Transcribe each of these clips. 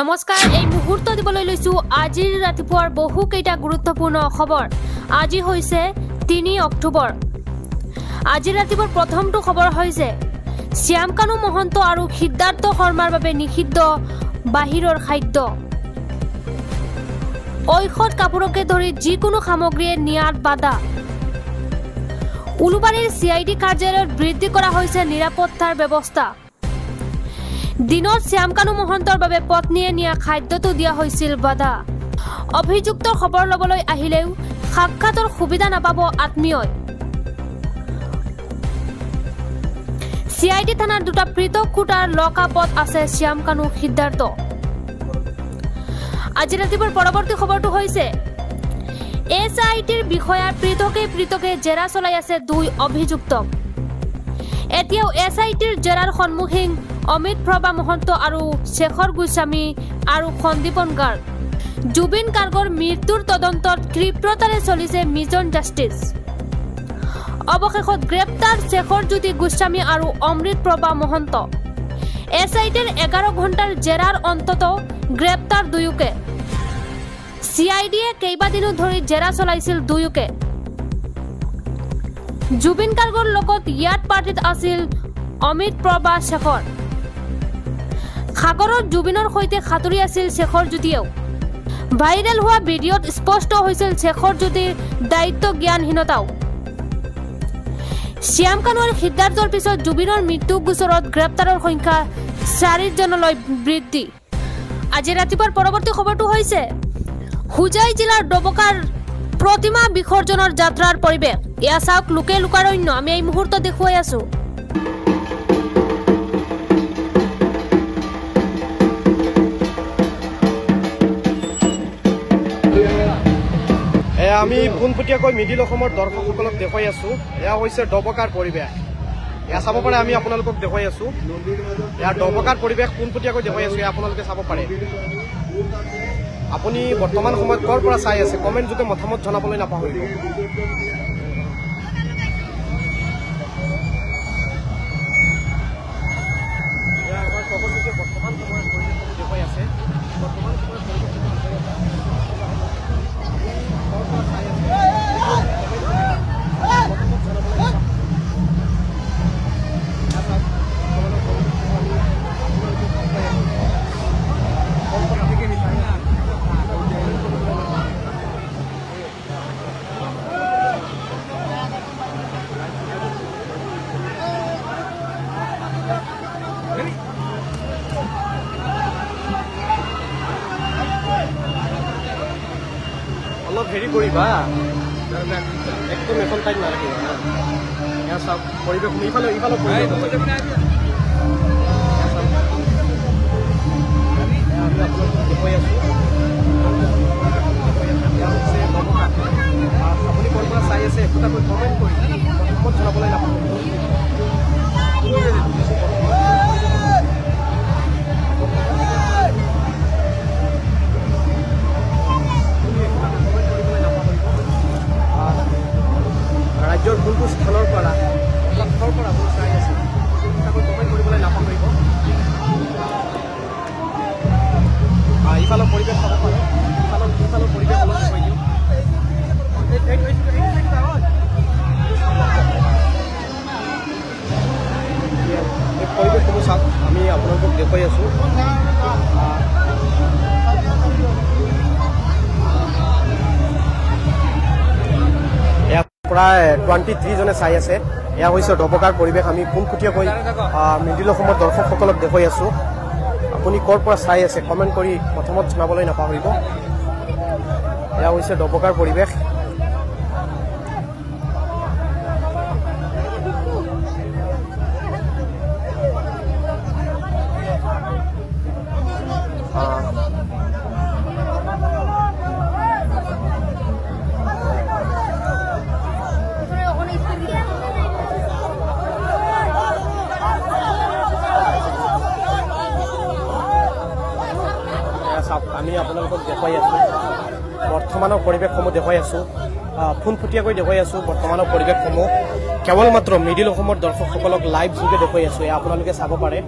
নমস্কাৰ এই মুহূৰ্ত দিবলৈ লৈছো আজিৰ ৰাতিপুৱাৰ বহু কেইটা গুৰুত্বপূৰ্ণ খবৰ। আজি হৈছে ৩ অক্টোবৰ। আজি ৰাতিপুৱাৰ প্ৰথমটো খবৰ হৈছে শ্যামকানু মহন্ত আৰু সিদ্ধাৰ্থ শৰ্মাৰ বাবে নিষিদ্ধ বাহিৰৰ খাদ্য। ঔষধ কাপোৰকে ধৰি যিকোনো সামগ্ৰীয়ে নিয়াত বাধা। উলুবাৰীৰ CID কাৰ্যালয়ত বৃদ্ধি কৰা হৈছে নিৰাপত্তাৰ ব্যৱস্থা। দিনত শ্যামকানু মহন্তৰ বাবে পত্নীয়ে নিয়া খাদ্যটো দিয়া হৈছিল বাধা। অভিযুক্তৰ খবৰ লবলৈ আহিলেও সাক্ষাতৰ সুবিধা নাপাব আত্মীয়ই। CID থানাৰ দুটা পৃথক কোঠাৰ লকআপত আছে শ্যামকানু সিদ্ধাৰ্থ। আজি ৰাতিপুৱাৰ পৰৱৰ্তী খবৰটো হৈছে SITৰ বিষয়াৰ পৃথকে জেৰা চলাই আছে 2 অভিযুক্তক। এতিয়াও SITৰ জেৰাৰ সন্মুখীন অমিত প্ৰভা মহন্ত আৰু শেখৰ গোস্বামী আৰু সন্দীপন গাৰ্গ। জুবিন গাৰ্গৰ মৃত্যুৰ তদন্তত ক্ষিপ্ৰতাৰে চলিছে মিছন জাষ্টিছ। অৱশেষত গ্ৰেপ্তাৰ শেখৰ জ্যোতি গোস্বামী আৰু অমৃত প্ৰভা মহন্ত। SITৰ 11 ঘণ্টাৰ জেৰাৰ অন্তত গ্ৰেপ্তাৰ দুয়োকে। CIDয়ে কেইবাদিনো ধৰি জেৰা চলাইছিল দুয়োকে। জুবিন গাৰ্গৰ লগত ইয়াত পাৰ্টিত আছিল অমিত প্ৰভা শেখৰ। সাগৰত জুবিনৰ সৈতে সাঁতুৰি আছিল শেখৰ জ্যোতিয়েও। ভাইৰেল হোৱা ভিডিঅ'ত স্পষ্ট হৈছিল শেখৰ জ্যোতিৰ দায়িত্ব জ্ঞানহীনতাও। শ্যামকানু আৰু সিদ্ধাৰ্থৰ পিছত জুবিনৰ মৃত্যু গোচৰত গ্ৰেপ্তাৰৰ সংখ্যা 4জনলৈ বৃদ্ধি। আজি ৰাতিপুৱাৰ পৰৱৰ্তী খবৰটো হৈছে হুজাই জিলাৰ ডবকাৰ প্ৰতিমা বিসৰ্জনৰ যাত্ৰাৰ পৰিৱেশ। এয়া চাওক লোকে লোকাৰণ্য। আমি এই মুহূৰ্তত দেখুৱাই আছো। আমি পোনপটীয়াকৈ মিডিল অসমৰ দৰ্শকসকলক দেখুৱাই আছো। এয়া হৈছে ডবকাৰ পৰিৱেশ। এয়া চাব পাৰে, আমি আপোনালোকক দেখুৱাই আছো। এয়া ডবকাৰ পৰিৱেশ পোনপটীয়াকৈ দেখুৱাই আছো। এয়া আপোনালোকে চাব পাৰে। আপুনি বৰ্তমান সময়ত ক'ৰ পৰা চাই আছে কমেণ্ট যোগে মতামত জনাবলৈ নাপাহৰিব। বৰ্তমান সময়ত দেখুৱাই আছে। বৰ্তমান সময়ত অলপ হেৰি কৰিবা, একদম এখন টাইম নালাগিব। এয়া চাওক পৰিৱেশ, ইফালে পৰিৱেশ দেখুৱাই আছো। আপুনি ক'ৰ পৰা চাই আছে একোটাকৈ কমেণ্ট কৰি মতামত জনাবলৈ নাপাহৰিব। ৰাজ্যৰ কোনটো স্থানৰ পৰা আপুনি চাই আছে তাকৈ কমেণ্ট কৰিবলৈ নাপাহৰিব। ইফালৰ পৰিৱেশ চাব পাৰে। ইফালৰ পৰিৱেশ অলপ কৈ দিওঁ। এই পৰিৱেশসমূহ চাওক, আমি আপোনালোকক দেখুৱাই আছো। প্ৰায় 23 জনে চাই আছে। এয়া হৈছে ডবকাৰ পৰিৱেশ। আমি পোনপটীয়াকৈ মিডিল অসমৰ দৰ্শকসকলক দেখুৱাই আছো। আপুনি ক'ৰ পৰা চাই আছে কমেণ্ট কৰি মতামত জনাবলৈ নাপাহৰিব। এয়া হৈছে ডবকাৰ পৰিৱেশ। আমি আপোনালোকক দেখুৱাই আছো বৰ্তমানৰ পৰিৱেশসমূহ দেখুৱাই আছো। পোনপটীয়াকৈ দেখুৱাই আছো বৰ্তমানৰ পৰিৱেশসমূহ। কেৱল মাত্ৰ মিডিল অসমৰ দৰ্শকসকলক লাইভ যোগে দেখুৱাই আছো। এয়া আপোনালোকে চাব পাৰে।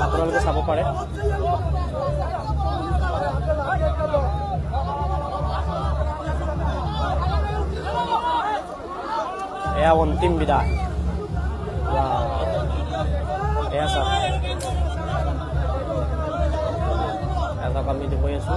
আপোনালোকে চাব পাৰে। এয়া অন্তিম বিদায়। এয়া চাওক আমি দেখুৱাই আছো।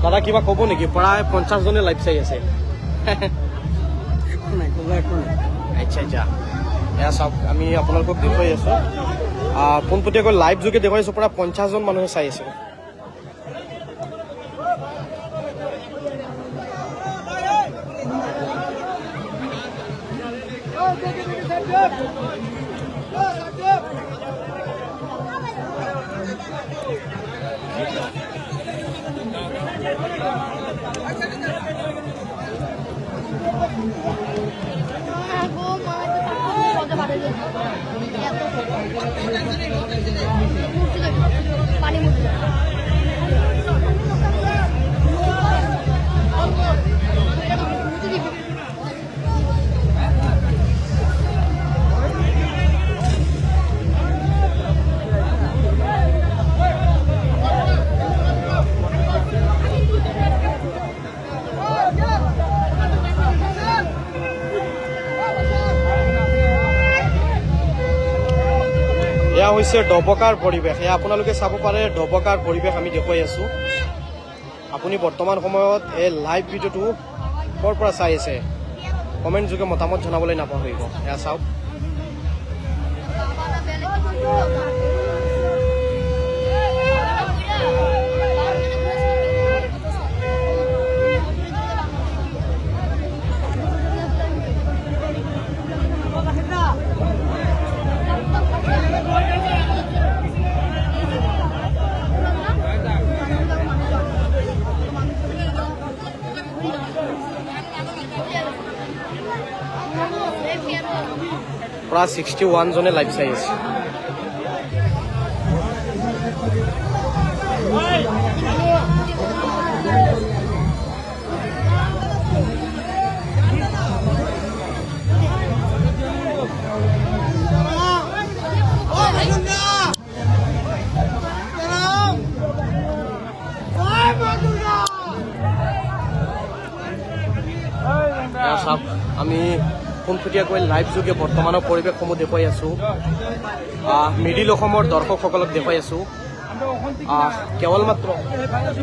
দাদা কিবা ক'ব নেকি? প্ৰায় 50 জনে লাইভ চাই আছে। আচ্ছা আচ্ছা এয়া চাওক আমি আপোনালোকক দেখুৱাই আছো। পোনপটীয়াকৈ লাইভ যোগে দেখুৱাই আছো। প্ৰায় 50 জন মানুহে চাই আছে। এয়া হৈছে ডবকাৰ পৰিৱেশ। এয়া আপোনালোকে চাব পাৰে ডবকাৰ পৰিৱেশ আমি দেখুৱাই আছো। আপুনি বৰ্তমান সময়ত এই লাইভ ভিডিঅ'টো ক'ৰ পৰা চাই আছে কমেণ্ট যোগে মতামত জনাবলৈ নাপাহৰিব। এয়া চাওক প্ৰায় 61 জনে লাইভ চাই আছে। আমি পোনপটীয়াকৈ লাইভ যোগে বৰ্তমানৰ পৰিৱেশসমূহ দেখুৱাই আছো। মিডিল অসমৰ দৰ্শকসকলক দেখুৱাই আছো। কেৱল মাত্ৰ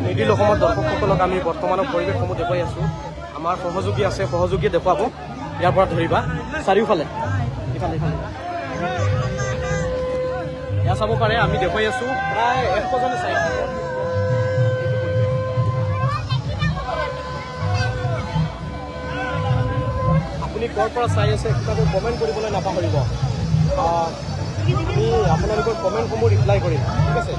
মিডিল অসমৰ দৰ্শকসকলক আমি বৰ্তমানৰ পৰিৱেশসমূহ দেখুৱাই আছো। আমাৰ সহযোগী আছে, সহযোগীয়ে দেখুৱাব। ইয়াৰ পৰা ধৰিবা চাৰিওফালে ইফালে ইফালে এয়া চাব পাৰে আমি দেখুৱাই আছো। প্ৰায় 100 জনে চাই ক'ৰ পৰা চাই আছে কিতাপবোৰ কমেণ্ট কৰিবলৈ নাপাহৰিব। আমি আপোনালোকৰ কমেণ্টসমূহ ৰিপ্লাই কৰিম, ঠিক আছে?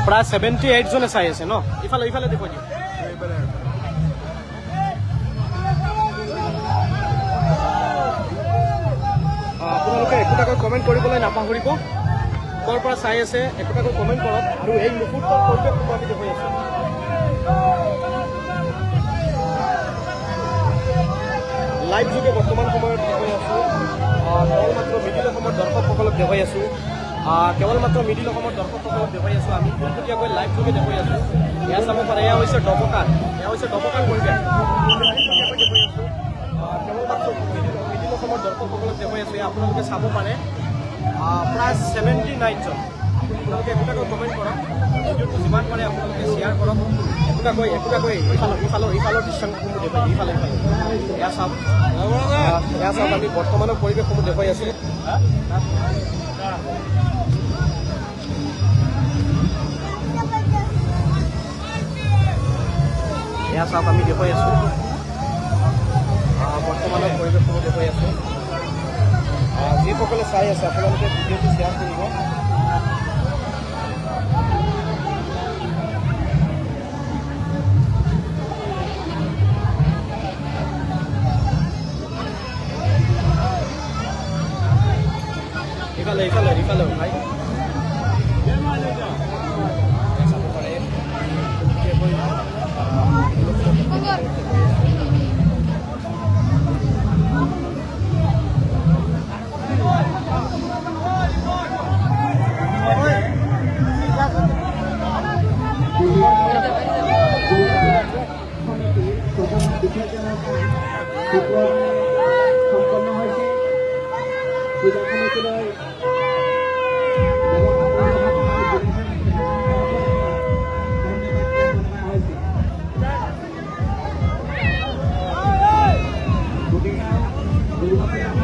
প্ৰায় 78 জনে চাই আছে ন? ইফালে ইফালে দেখুৱাই দিওঁ। আপোনালোকে একোটাকৈ কমেণ্ট কৰিবলৈ নাপাহৰিব। ক'ৰ পৰা চাই আছে একোটাকৈ কমেণ্ট কৰক। আৰু এই মুহূৰ্তৰ পৰিৱেশটো আমি দেখুৱাই আছো। লাইভ যোগে বৰ্তমান সময়ত দেখুৱাই আছো। কেৱল মাত্ৰ মিডিল অসমৰ দৰ্শকসকলক দেখুৱাই আছো। কেৱল মাত্ৰ মিডিল অসমৰ দৰ্শকসকলক দেখুৱাই আছো। আমি পোনপটীয়াকৈ লাইভ যোগে দেখুৱাই আছো। এয়া চাব পাৰে এয়া হৈছে ডবকাৰ। এয়া হৈছে ডবকাৰ পৰিৱেশ। কেৱল মাত্ৰ মিডিল অসমৰ দৰ্শকসকলক দেখুৱাই আছো। আপোনালোকে চাব পাৰে প্ৰায় 79 জন আপোনালোকে একোটাকৈ কমেণ্ট কৰক, ভিডিঅ'টো যিমান পাৰে আপোনালোকে শ্বেয়াৰ কৰক, একোটাকৈ ইফালৰ দৃশ্যসমূহ দেখুৱাই ইফালে এয়া চাওক আমি বৰ্তমানৰ পৰিৱেশসমূহ দেখুৱাই আছোঁ। এয়া চাওক আমি দেখুৱাই আছোঁ বৰ্তমানৰ পৰিৱেশসমূহ দেখুৱাই আছোঁ। যিসকলে চাই আছে আপোনালোকে ভিডিঅ'টো শ্বেয়াৰ কৰিব। ইফালে ভাই চাব পাৰে সম্পন্ন হৈছে পূজা সমিতিলৈ ধন্যবাদ।